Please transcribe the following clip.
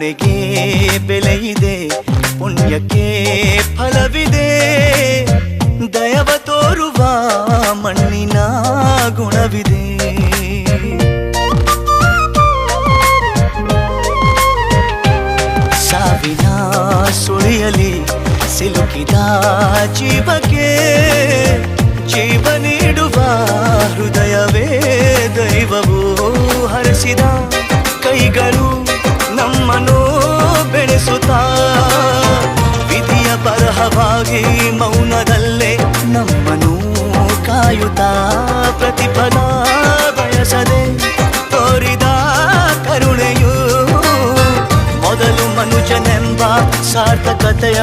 ಕರುಣೆಗೆ ಬೆಲೆಯಿದೆ, ಪುಣ್ಯಕ್ಕೆ ಫಲವಿದೆ. ದಯವ ತೋರುವ ಮಣ್ಣಿನ ಗುಣವಿದೆ. ಸಾವಿನ ಸುಳಿಯಲಿ ಸಿಲುಕಿದ ಜೀವಕ್ಕೆ ಜೀವ ನೀಡುವ ಹೃದಯವೇ ದೈವವು ಹರಿಸಿದ ಕೈಗಳು ನಮ್ಮನ್ನು ಬೆಳೆಸುತ್ತಾ ವಿಧಿಯ ಬರಹವಾಗಿ ಮೌನದಲ್ಲೇ ನಮ್ಮನ್ನು ಕಾಯುತ್ತಾ ಪ್ರತಿಫಲ ಬಯಸದೆ ತೋರಿದ ಕರುಣೆಯು ಮೊದಲು ಮನುಜನೆಂಬ ಸಾರ್ಥಕತೆಯ